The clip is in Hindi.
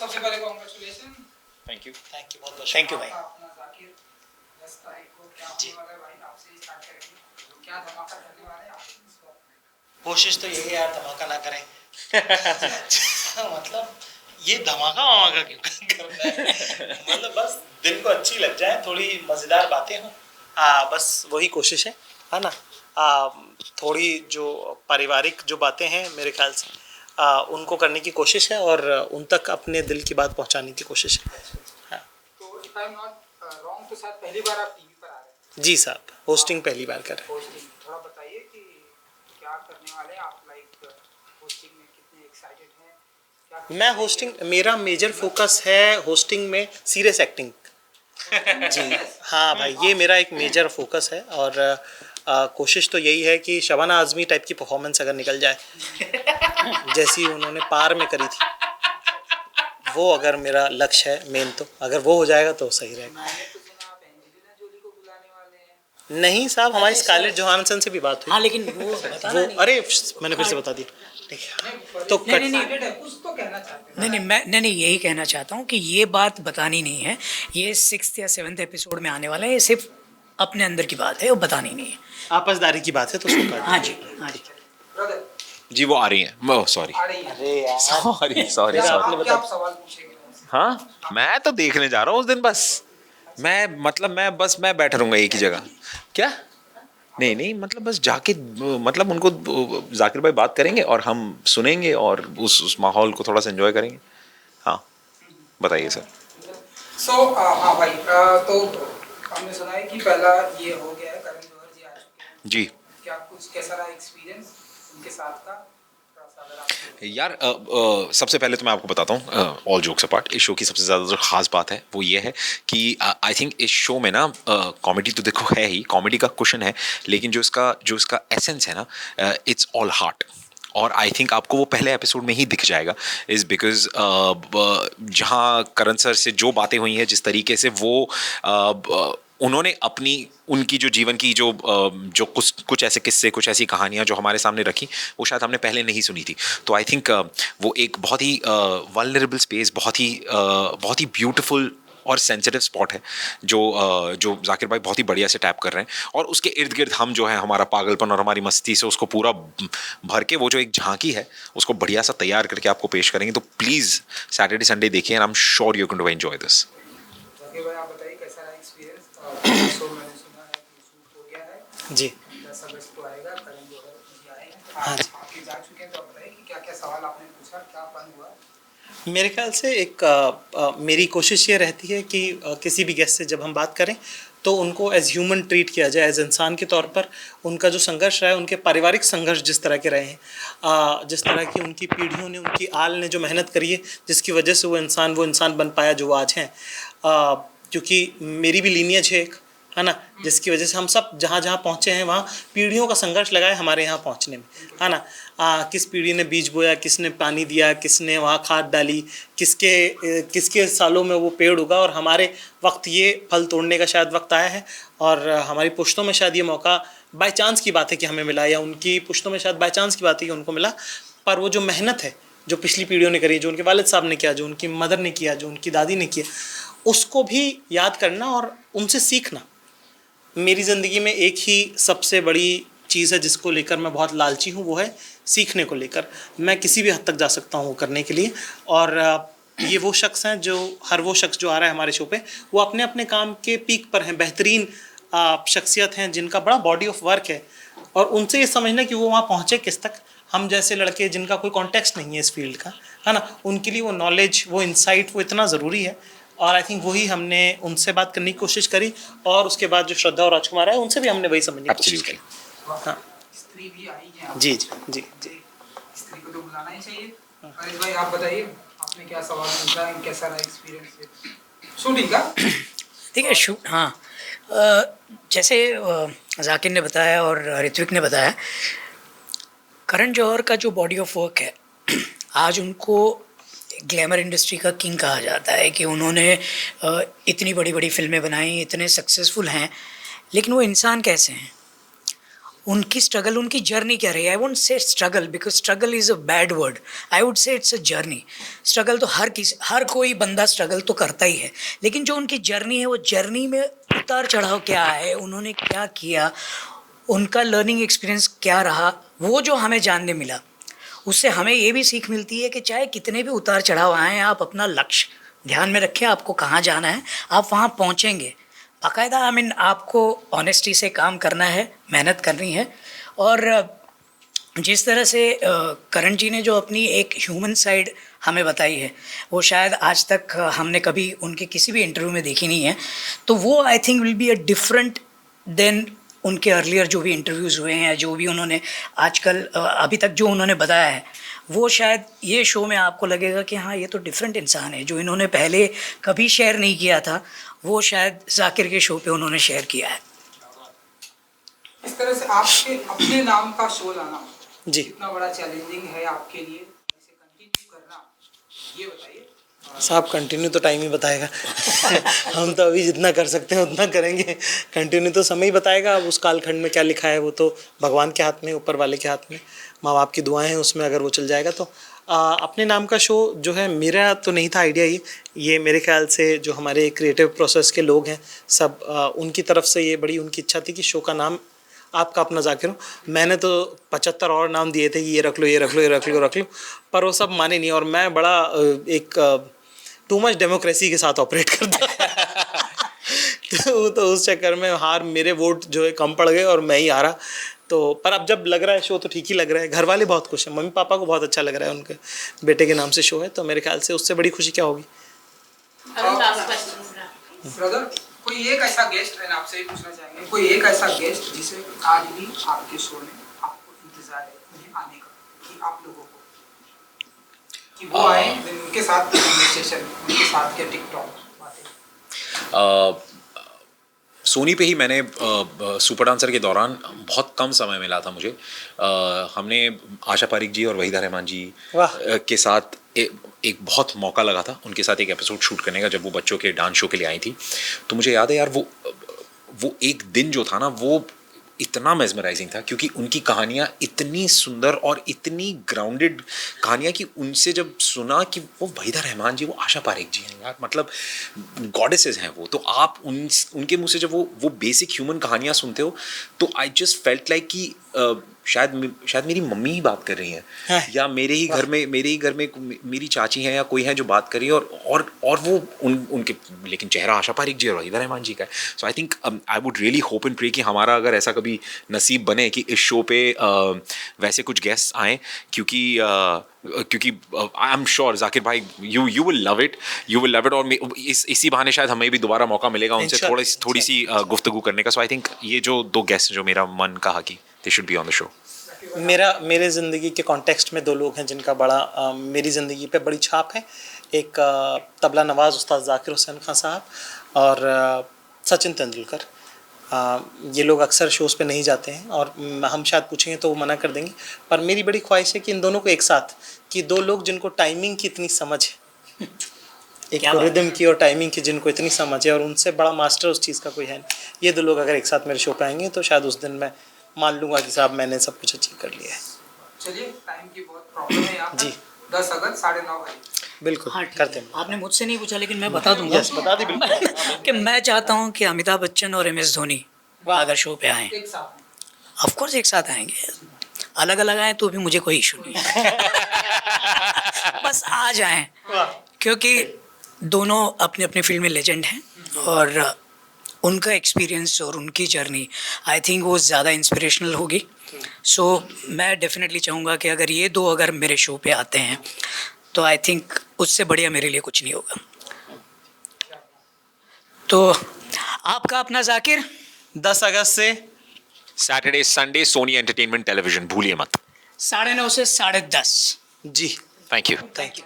सबसे पहले कांग्रेचुलेशन। थैंक यू बहुत बहुत थैंक यू भाई। अपना जाकिर 10 तारीख को क्या होने वाला है भाई, आपसे ही स्टार्ट करेंगे। क्या धमाका करने वाले हैं आप इस बार? कोशिश तो यही है यार, धमाका ना करें। मतलब ये धमाका वमाका क्यों करना है? मतलब बस दिल को अच्छी लग जाए, थोड़ी मज़ेदार बातें हों, बस वही कोशिश है ना। थोड़ी जो पारिवारिक जो बातें हैं मेरे ख्याल से उनको करने की कोशिश है और उन तक अपने दिल की बात पहुंचाने की कोशिश है। हाँ। तो if I am not wrong तो शायद पहली बार आप टीवी पर आ रहे हैं। जी साहब, होस्टिंग पहली बार कर रहे हैं। होस्टिंग थोड़ा बताइए कि क्या करने वाले हैं आप, लाइक होस्टिंग में कितने एक्साइटेड हैं? क्या मैं होस्टिंग, मेरा मेजर फोकस है होस्टिंग में सीरियस एक्टिंग। जी हाँ भाई, ये मेरा एक मेजर फोकस है और कोशिश तो यही है कि शबाना आज़मी टाइप की परफॉर्मेंस अगर निकल जाए जैसी उन्होंने पार में करी थी, वो अगर मेरा लक्ष्य है मेन, तो अगर वो हो जाएगा तो सही रहेगा। मैंने तो सुना आप एंजेलिना जोली को बुलाने वाले हैं। नहीं साहब, हमारी स्कारलेट जोहानसन से भी बात हुई। हाँ लेकिन वो बताना वो नहीं। अरे मैंने फिर से बता दिया। ठीक है तो नहीं, नहीं, Excited है, कुछ तो कहना चाहते हैं। नहीं, यही कहना चाहता हूँ कि ये बात बतानी नहीं है। ये 6th या 7th एपिसोड में आने वाला है। ये सिर्फ अपने अंदर की बात है, वो बतानी नहीं है। आपसदारी की बात है तो उसको हाँ जी, हाँ जी। ब्रदर जी वो आ रही हैं, सॉरी आ रही है। अरे यार सॉरी सॉरी क्या सॉरी। आप क्या आप सवाल पूछेंगे मुझसे? हाँ मैं तो देखने जा रहा हूँ उस दिन, बस मैं बैठा रहूँगा एक ही जगह। क्या? नहीं मतलब बस जाके मतलब उनको जाकिर भाई बात करेंगे और हम सुनेंगे और उस माहौल को थोड़ा सा एंजॉय करेंगे। हाँ बताइए सर। हाँ भाई, तो हमने सुना है कि पहला ये हो गया है, करण जौहर जी आ चुके हैं। जी क्या कुछ कैसा रहा एक्सपीरियंस उनके साथ का? थोड़ा सा अगर आप यार सबसे पहले तो मैं आपको बताता हूँ, ऑल जोक्स अपार्ट, इस शो की सबसे ज़्यादा जो खास बात है वो ये है कि आई थिंक इस शो में ना कॉमेडी तो देखो है ही, कॉमेडी का क्वेश्चन है, लेकिन जो इसका एसेंस है ना, इट्स ऑल हार्ट। और आई थिंक आपको वो पहले एपिसोड में ही दिख जाएगा, इज़ बिकॉज जहाँ करण सर से जो बातें हुई हैं, जिस तरीके से वो उन्होंने अपनी उनकी जो जीवन की जो कुछ ऐसे किस्से, कुछ ऐसी कहानियाँ जो हमारे सामने रखी, वो शायद हमने पहले नहीं सुनी थी। तो आई थिंक वो एक बहुत ही वल्नरेबल स्पेस, बहुत ही ब्यूटीफुल और सेंसिटिव स्पॉट है जो जाकिर भाई बहुत ही बढ़िया से टैप कर रहे हैं। और उसके इर्द गिर्द हम जो है हमारा पागलपन और हमारी मस्ती से उसको पूरा भर के वो जो एक झांकी है उसको बढ़िया सा तैयार करके आपको पेश करेंगे। तो प्लीज़ सैटरडे संडे देखिए, and I am sure you can to enjoy this. Zakir भाई आप बताइए कैसा रहा एक्सपीरियंस? शो मैंने सुना है कि शूट हो गया है, जी 10 अगस्त को आएगा, करण जौहर जी आए हैं, हाँ जी। आपके जा चुके हैं, तो आप बताइए कि क्या क्या सवाल आपने पूछा, क्या फन हुआ? मेरे ख्याल से एक मेरी कोशिश ये रहती है कि किसी भी गेस्ट से जब हम बात करें तो उनको एज ह्यूमन ट्रीट किया जाए, एज इंसान के तौर पर। उनका जो संघर्ष रहा है, उनके पारिवारिक संघर्ष जिस तरह के रहे हैं, जिस तरह की उनकी पीढ़ियों ने, उनकी आल ने जो मेहनत करी है, जिसकी वजह से वो इंसान बन पाया जो वो आज हैं। क्योंकि मेरी भी लीनियज है एक, है ना, जिसकी वजह से हम सब जहाँ जहाँ पहुँचे हैं वहाँ पीढ़ियों का संघर्ष लगा है हमारे यहाँ पहुँचने में, है ना। किस पीढ़ी ने बीज बोया, किसने पानी दिया, किसने वहाँ खाद डाली, किसके सालों में वो पेड़ उगा, और हमारे वक्त ये फल तोड़ने का शायद वक्त आया है। और हमारी पुश्तों में शायद ये मौका बाय चांस की बात है कि हमें मिला, या उनकी पुश्तों में शायद बाय चांस की बात है कि उनको मिला। पर वो जो मेहनत है जो पिछली पीढ़ियों ने करी, जो उनके वालिद साहब ने किया, जो उनकी मदर ने किया, जो उनकी दादी ने किया, उसको भी याद करना और उनसे सीखना। मेरी ज़िंदगी में एक ही सबसे बड़ी चीज़ है जिसको लेकर मैं बहुत लालची हूँ, वो है सीखने को लेकर। मैं किसी भी हद तक जा सकता हूँ वो करने के लिए। और ये वो शख्स हैं जो, हर वो शख्स जो आ रहा है हमारे शो पे, वो अपने अपने काम के पीक पर हैं, बेहतरीन शख्सियत हैं जिनका बड़ा बॉडी ऑफ वर्क है। और उनसे ये समझना कि वो वहाँ पहुँचे किस तक, हम जैसे लड़के जिनका कोई कॉन्टेक्स्ट नहीं है इस फील्ड का, है ना, उनके लिए वो नॉलेज, वो इंसाइट, वो इतना ज़रूरी है। और आई थिंक वही हमने उनसे बात करने की कोशिश करी, और उसके बाद जो श्रद्धा और राजकुमार है उनसे भी हमने वही समझने की कोशिश करी। हाँ स्त्री भी आई है आप? जी जी जी जी। स्त्री को तो बुलाना ही चाहिए। अरे भाई आप बताइए, आपने क्या सवाल पूछा, कैसा रहा एक्सपीरियंस शूटिंग का? ठीक है, शूट, हाँ। जैसे जाकिर ने बताया और ऋत्विक ने बताया, करण जौहर का जो बॉडी ऑफ वर्क है, आज उनको ग्लैमर इंडस्ट्री का किंग कहा जाता है कि उन्होंने इतनी बड़ी बड़ी फिल्में बनाई, इतने सक्सेसफुल हैं, लेकिन वो इंसान कैसे हैं? उनकी स्ट्रगल, उनकी जर्नी क्या रही। I won't say struggle because struggle is a bad word, I would say it's a journey. Struggle तो हर कोई बंदा स्ट्रगल तो करता ही है, लेकिन जो उनकी जर्नी है वो जर्नी में उतार चढ़ाव क्या है, उन्होंने क्या किया, उनका लर्निंग एक्सपीरियंस क्या रहा, वो जो हमें जानने मिला, उससे हमें ये भी सीख मिलती है कि चाहे कितने भी उतार चढ़ाव आएँ, आप अपना लक्ष्य ध्यान में रखें, आपको कहाँ जाना है, आप वहाँ पहुँचेंगे। बाकायदा आपको ऑनेस्टी से काम करना है, मेहनत करनी है। और जिस तरह से करण जी ने जो अपनी एक ह्यूमन साइड हमें बताई है, वो शायद आज तक हमने कभी उनके किसी भी इंटरव्यू में देखी नहीं है। तो वो I think will be a different than उनके अर्लियर जो भी इंटरव्यूज़ हुए हैं, जो भी उन्होंने आजकल अभी तक जो उन्होंने बताया है, वो शायद ये शो में आपको लगेगा कि हाँ ये तो डिफरेंट इंसान है। जो इन्होंने पहले कभी शेयर नहीं किया था, वो शायद जाकिर के शो पे उन्होंने शेयर किया है। इस तरह से आपके अपने नाम का शो लाना जी इतना बड़ा चैलेंजिंग है आपके लिए, इसे कंटिन्यू करना, ये बताइए। साहब कंटिन्यू तो टाइम ही बताएगा। हम तो अभी जितना कर सकते हैं उतना करेंगे, कंटिन्यू तो समय ही बताएगा। अब उस कालखंड में क्या लिखा है वो तो भगवान के हाथ में, ऊपर वाले के हाथ में, माँ बाप की दुआएं हैं उसमें, अगर वो चल जाएगा तो। अपने नाम का शो जो है, मेरा तो नहीं था आइडिया ये मेरे ख्याल से जो हमारे क्रिएटिव प्रोसेस के लोग हैं सब, उनकी तरफ से ये बड़ी उनकी इच्छा थी कि शो का नाम आपका अपना जाकिर हो। मैंने तो 75 और नाम दिए थे कि ये रख लो, ये रख लो, ये रख लो, रख लो, पर वो सब माने नहीं। और मैं बड़ा एक टू मच डेमोक्रेसी के साथ ऑपरेट करता तो उस चक्कर में मेरे वोट जो है कम पड़ गए और मैं ही हारा। तो पर अब जब लग रहा है शो तो ठीक ही लग रहा है, घर वाले बहुत खुश हैं, मम्मी पापा को बहुत अच्छा लग रहा है, उनके बेटे के नाम से शो है, तो मेरे ख्याल से उससे बड़ी खुशी क्या होगी। ब्रदर, कोई एक ऐसा गेस्ट है, आपसे ही पूछना चाहेंगे, कोई एक ऐसा गेस्ट जिसे आज भी आपके शो में आपको इंतजार है उन्हें आने का, कि आप लोगों को कि वो आए, उनके साथ कन्वर्सेशन, उनके साथ के टिकटॉक बातें। सोनी पे ही मैंने सुपर डांसर के दौरान बहुत कम समय मिला था मुझे। हमने आशा पारिक जी और वहीदा रहमान जी के साथ एक बहुत मौका लगा था उनके साथ एक एपिसोड शूट करने का, जब वो बच्चों के डांस शो के लिए आई थी। तो मुझे याद है यार, वो एक दिन जो था ना, वो इतना मेस्मराइजिंग था, क्योंकि उनकी कहानियाँ इतनी सुंदर और इतनी ग्राउंडेड कहानियाँ कि उनसे जब सुना कि वो वहीदा रहमान जी, वो आशा पारेख जी हैं यार, मतलब गॉडेसेस हैं वो। तो आप उनके मुँह से जब वो बेसिक ह्यूमन कहानियाँ सुनते हो, तो आई जस्ट फेल्ट लाइक कि शायद मेरी मम्मी ही बात कर रही हैं, या मेरे ही घर में मेरी चाची हैं या कोई है जो बात कर रही है, और वो उनके, लेकिन चेहरा आशा पारिक जी और वहीदा रहमान जी का है। So I think I would really hope and pray कि हमारा अगर ऐसा कभी नसीब बने कि इस शो पे वैसे कुछ गेस्ट आएँ, क्योंकि आई एम श्योर जाकिर भाई यू विल लव इट, और इसी बहाने शायद हमें भी दोबारा मौका मिलेगा उनसे थोड़ी सी गुफ्तगू करने का। सो आई थिंक ये जो दो गेस्ट जो मेरा मन कहा कि they should be on the show. मेरे ज़िंदगी के कॉन्टेक्स्ट में दो लोग हैं जिनका बड़ा मेरी ज़िंदगी पे बड़ी छाप है। एक तबला नवाज़ उस्ताद जाकिर हुसैन खान साहब और सचिन तेंदुलकर। ये लोग अक्सर शोज़ पे नहीं जाते हैं और हम शायद पूछेंगे तो वो मना कर देंगे, पर मेरी बड़ी ख्वाहिश है कि इन दोनों को एक साथ, कि दो लोग जिनको टाइमिंग की इतनी समझ है, एक रिदम की और टाइमिंग की जिनको इतनी समझ है, और उनसे बड़ा मास्टर उस चीज़ का कोई है नहीं। ये दो लोग अगर एक साथ मेरे शो पे आएंगे तो शायद उस दिन मैं मान लूंगा कि साहब मैंने सब कुछ अचीव कर लिया है। चलिए, टाइम की बहुत प्रॉब्लम है यहाँ जी। 10 अगस्त 9:30 बजे। बिल्कुल हाँ, करते हैं। आपने मुझसे नहीं पूछा लेकिन मैं बता दूंगा। यस, बता दी बिल्कुल। कि मैं चाहता हूँ कि अमिताभ बच्चन और MS धोनी अगर शो पे आएँ, एक साथ ऑफ कोर्स एक साथ आएंगे, अलग अलग आए तो भी मुझे कोई इशू नहीं है। बस आ जाएं, क्योंकि दोनों अपनी अपनी फील्ड में लेजेंड हैं और उनका एक्सपीरियंस और उनकी जर्नी आई थिंक वो ज़्यादा इंस्पिरेशनल होगी। सो मैं डेफिनेटली चाहूँगा कि अगर ये दो अगर मेरे शो पे आते हैं तो आई थिंक उससे बढ़िया मेरे लिए कुछ नहीं होगा। तो आपका अपना जाकिर 10 अगस्त से Saturday Sunday Sony Entertainment Television, भूलिए मत। 9:30 से 10:30। जी, थैंक यू। Thank you.